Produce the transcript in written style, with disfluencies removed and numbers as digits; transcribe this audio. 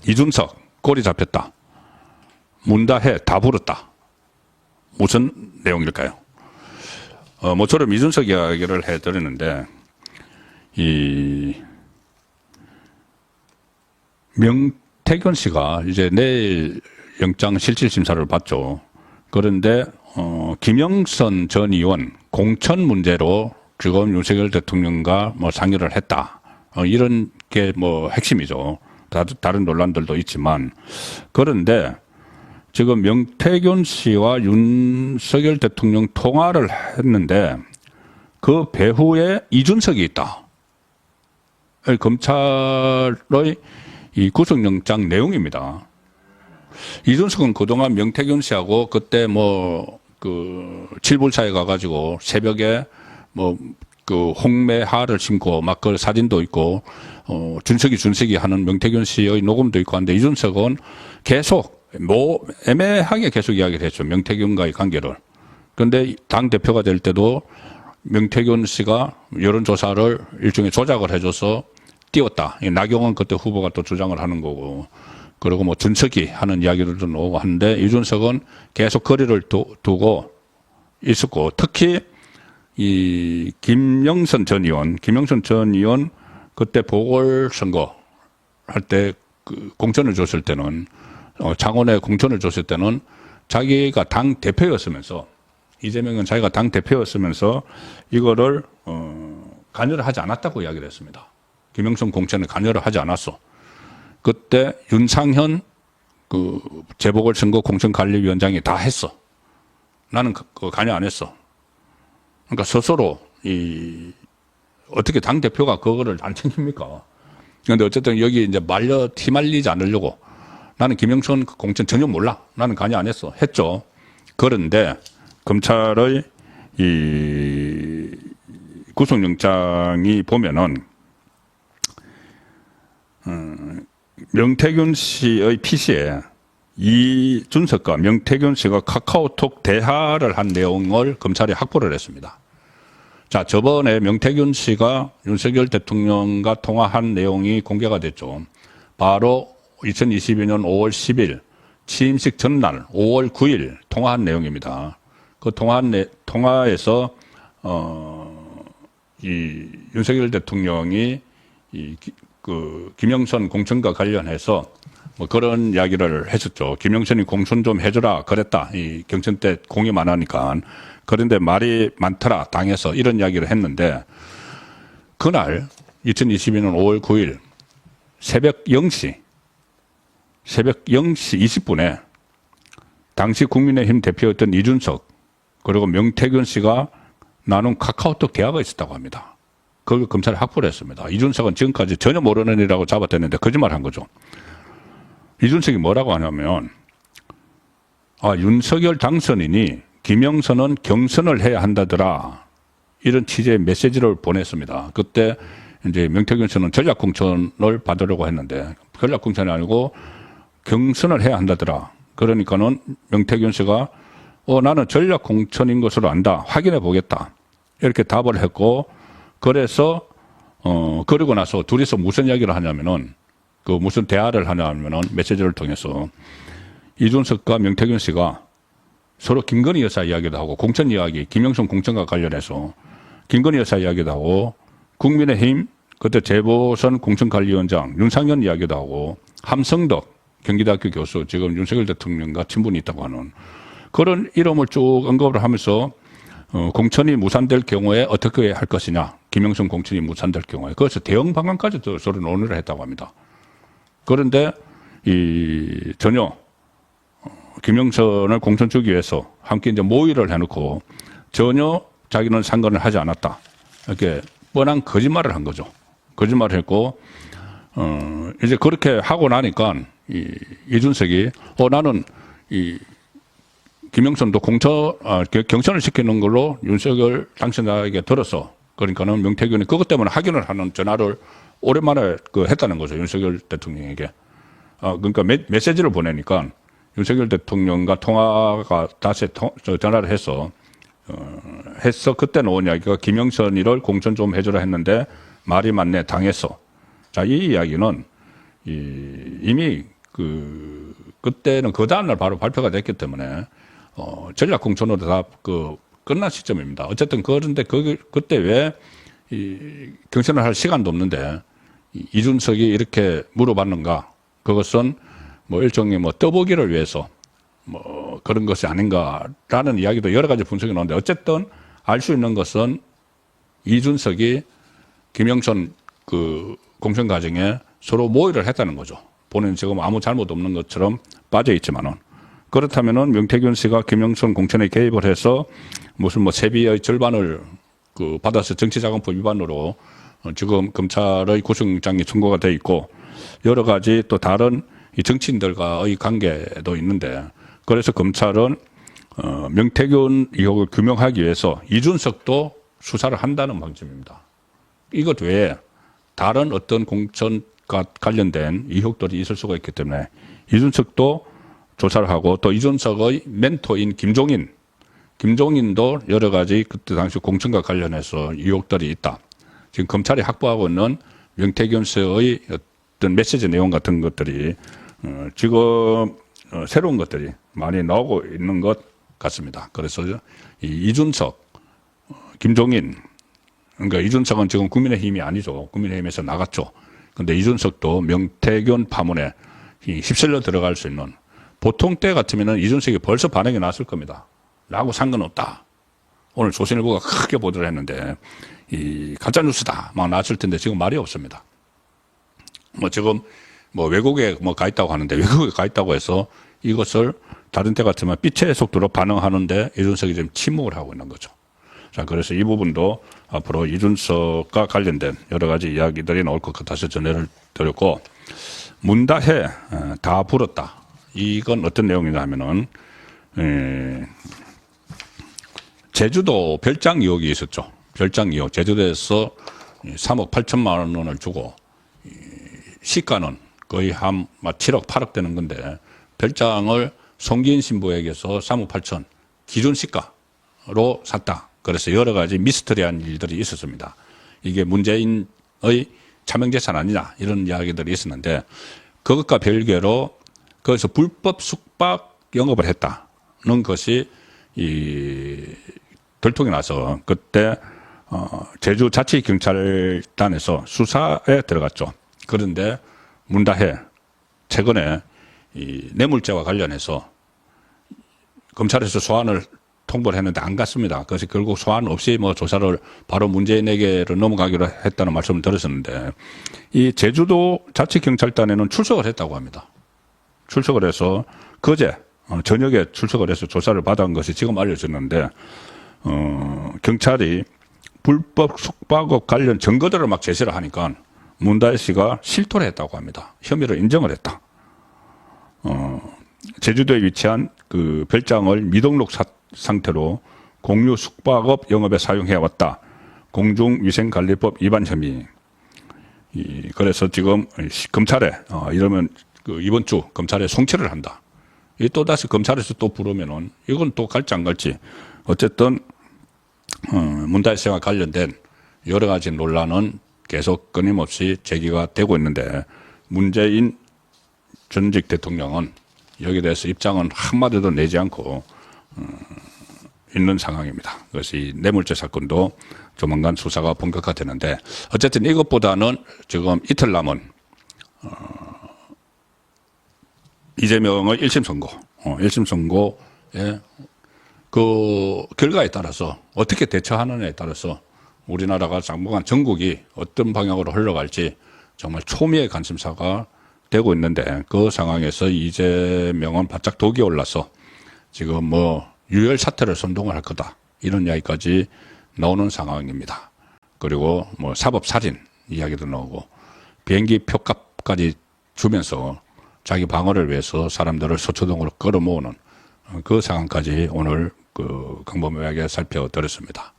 이준석 꼬리 잡혔다. 문다해 다 불었다. 무슨 내용일까요? 모처럼 이준석 이야기를 해드리는데 이 명태균 씨가 이제 내일 영장 실질 심사를 받죠. 그런데 김영선 전 의원 공천 문제로 지금 윤석열 대통령과 뭐 상의를 했다. 이런 게 뭐 핵심이죠. 다른 논란들도 있지만 그런데 지금 명태균 씨와 윤석열 대통령 통화를 했는데 그 배후에 이준석이 있다. 검찰의 이 구속영장 내용입니다. 이준석은 그동안 명태균 씨하고 그때 뭐 그 칠불차에 가가지고 새벽에 뭐 그 홍매화를 심고 막 그 사진도 있고 준석이 하는 명태균 씨의 녹음도 있고 한데 이준석은 계속 뭐 애매하게 계속 이야기를 했죠. 명태균과의 관계를. 그런데 당 대표가 될 때도 명태균 씨가 여론조사를 일종의 조작을 해줘서 띄웠다. 나경원 그때 후보가 또 주장을 하는 거고. 그리고 뭐 준석이 하는 이야기들도 나오고 하는데 이준석은 계속 거리를 두고 있었고 특히 이 김영선 전 의원 그때 보궐선거 할 때 그 공천을 줬을 때는 창원에 공천을 줬을 때는 자기가 당 대표였으면서 이재명은 자기가 당 대표였으면서 이거를 관여를 하지 않았다고 이야기를 했습니다. 김영선 공천에 관여를 하지 않았어. 그때 윤상현 그 재보궐선거 공천관리위원장이 다 했어. 나는 그거 관여 안 했어. 그러니까 스스로 어떻게 당 대표가 그거를 안 챙깁니까? 그런데 어쨌든 여기 이제 휘말리지 않으려고 나는 김영선 공천 전혀 몰라. 나는 관여 안 했어. 했죠. 그런데 검찰의 이 구속영장이 보면은 명태균 씨의 PC에 이준석과 명태균 씨가 카카오톡 대화를 한 내용을 검찰이 확보를 했습니다. 자, 저번에 명태균 씨가 윤석열 대통령과 통화한 내용이 공개가 됐죠. 바로 2022년 5월 10일 취임식 전날 5월 9일 통화한 내용입니다. 그 통화에서 이 윤석열 대통령이 그 김영선 공천과 관련해서 뭐 그런 이야기를 했었죠. 김영선이 공천 좀 해줘라 그랬다. 이 경선 때 공이 안 하니까. 그런데 말이 많더라 당에서 이런 이야기를 했는데 그날 2022년 5월 9일 새벽 0시 20분에 당시 국민의힘 대표였던 이준석 그리고 명태균 씨가 나눈 카카오톡 대화가 있었다고 합니다. 그걸 검찰이 확보를 했습니다. 이준석은 지금까지 전혀 모르는 일이라고 잡아댔는데 거짓말한 거죠. 이준석이 뭐라고 하냐면 윤석열 당선인이 김영선은 경선을 해야 한다더라. 이런 취지의 메시지를 보냈습니다. 그때 이제 명태균 씨는 전략공천을 받으려고 했는데 전략공천이 아니고 경선을 해야 한다더라. 그러니까는 명태균 씨가 나는 전략공천인 것으로 안다. 확인해 보겠다. 이렇게 답을 했고 그래서 그러고 나서 둘이서 무슨 이야기를 하냐면은 그 무슨 대화를 하냐면은 메시지를 통해서 이준석과 명태균 씨가 서로 김건희 여사 이야기도 하고 공천 이야기, 김영선 공천과 관련해서 김건희 여사 이야기도 하고 국민의힘 그때 재보선 공천관리위원장 윤상현 이야기도 하고 함성덕 경기대학교 교수 지금 윤석열 대통령과 친분이 있다고 하는 그런 이름을 쭉 언급을 하면서 공천이 무산될 경우에 어떻게 할 것이냐. 김영선 공천이 무산될 경우에. 그래서 대응 방안까지도 서로 논의를 했다고 합니다. 그런데 전혀 김영선을 공천 주기 위해서 함께 이제 모의를 해놓고 전혀 자기는 상관을 하지 않았다. 이렇게 뻔한 거짓말을 한 거죠. 거짓말을 했고, 이제 그렇게 하고 나니까 이준석이 나는 김영선도 경선을 시키는 걸로 윤석열 당선자에게 들었어. 그러니까는 명태균이 그것 때문에 확인을 하는 전화를 오랜만에 했다는 거죠. 윤석열 대통령에게. 그러니까 메시지를 보내니까 윤석열 대통령과 통화가 다시 전화를 해서 그때 놓은 이야기가 김영선이를 공천 좀 해주라 했는데 말이 많네 당했어. 자, 이 이야기는 이미 그때는 그 다음날 바로 발표가 됐기 때문에, 전략공천으로 다 끝난 시점입니다. 어쨌든 그런데 그때 왜 경선을 할 시간도 없는데 이준석이 이렇게 물어봤는가? 그것은 뭐 일종의 뭐 떠보기를 위해서 뭐 그런 것이 아닌가라는 이야기도 여러 가지 분석이 나오는데 어쨌든 알 수 있는 것은 이준석이 김영선 공천 과정에 서로 모의를 했다는 거죠. 본인은 지금 아무 잘못 없는 것처럼 빠져 있지만은 그렇다면은 명태균 씨가 김영선 공천에 개입을 해서 무슨 뭐 세비의 절반을 받아서 정치자금법 위반으로 지금 검찰의 구속영장이 청구가 돼 있고 여러 가지 또 다른 이 정치인들과의 관계도 있는데 그래서 검찰은 명태균 의혹을 규명하기 위해서 이준석도 수사를 한다는 방침입니다. 이것 외에 다른 어떤 공천과 관련된 의혹들이 있을 수가 있기 때문에 이준석도 조사를 하고 또 이준석의 멘토인 김종인도 여러 가지 그때 당시 공천과 관련해서 의혹들이 있다. 지금 검찰이 확보하고 있는 명태균 씨의 어떤 메시지 내용 같은 것들이 지금 새로운 것들이 많이 나오고 있는 것 같습니다. 그래서 이준석, 김종인, 그러니까 이준석은 지금 국민의힘이 아니죠. 국민의힘에서 나갔죠. 그런데 이준석도 명태균 파문에 휩쓸려 들어갈 수 있는 보통 때 같으면 이준석이 벌써 반응이 났을 겁니다. 라고 상관없다. 오늘 조선일보가 크게 보도를 했는데 이 가짜뉴스다 막 나왔을 텐데 지금 말이 없습니다. 뭐 지금 뭐 외국에 뭐 가 있다고 하는데 외국에 가 있다고 해서 이것을 다른 때 같으면 빛의 속도로 반응하는데 이준석이 지금 침묵을 하고 있는 거죠. 자, 그래서 이 부분도 앞으로 이준석과 관련된 여러 가지 이야기들이 나올 것 같아서 전해를 드렸고 문다해 다 불었다. 이건 어떤 내용이냐 하면은 제주도 별장 의혹이 있었죠. 별장 의혹. 제주도에서 3억 8천만 원을 주고 시가는 거의 한 7억 8억 되는 건데 별장을 송기인 신부에게서 3억 8천 기준 시가로 샀다. 그래서 여러 가지 미스터리한 일들이 있었습니다. 이게 문재인의 차명재산 아니냐 이런 이야기들이 있었는데 그것과 별개로 거기서 불법 숙박 영업을 했다는 것이 들통이 나서 그때 제주자치경찰단에서 수사에 들어갔죠. 그런데 문다해 최근에 이 뇌물죄와 관련해서 검찰에서 소환을 통보를 했는데 안 갔습니다. 그래서 결국 소환 없이 뭐 조사를 바로 문재인에게로 넘어가기로 했다는 말씀을 들었었는데 이 제주도 자치경찰단에는 출석을 했다고 합니다. 출석을 해서 그제 저녁에 출석을 해서 조사를 받은 것이 지금 알려졌는데 경찰이 불법 숙박업 관련 증거들을 막 제시를 하니까 문다혜 씨가 실토를 했다고 합니다. 혐의를 인정을 했다. 제주도에 위치한 그 별장을 미등록 상태로 공유 숙박업 영업에 사용해왔다. 공중위생관리법 위반 혐의. 그래서 지금 검찰에 이러면 이번 주 검찰에 송치를 한다. 이 또다시 검찰에서 또 부르면은 이건 또 갈지 안 갈지. 어쨌든 문다혜 씨와 관련된 여러 가지 논란은 계속 끊임없이 제기가 되고 있는데 문재인 전직 대통령은 여기에 대해서 입장은 한마디도 내지 않고 있는 상황입니다. 그래서 이 뇌물죄 사건도 조만간 수사가 본격화되는데 어쨌든 이것보다는 지금 이틀 남은 이재명의 1심 선고, 1심 선고의 그 결과에 따라서 어떻게 대처하느냐에 따라서 우리나라가 당분간 전국이 어떤 방향으로 흘러갈지 정말 초미의 관심사가 되고 있는데 그 상황에서 이재명은 바짝 독이 올라서 지금 뭐 유혈 사태를 선동을 할 거다 이런 이야기까지 나오는 상황입니다. 그리고 뭐 사법살인 이야기도 나오고 비행기 표값까지 주면서 자기 방어를 위해서 사람들을 서초동으로 끌어모으는 그 상황까지 오늘 그 강범위하게 살펴드렸습니다.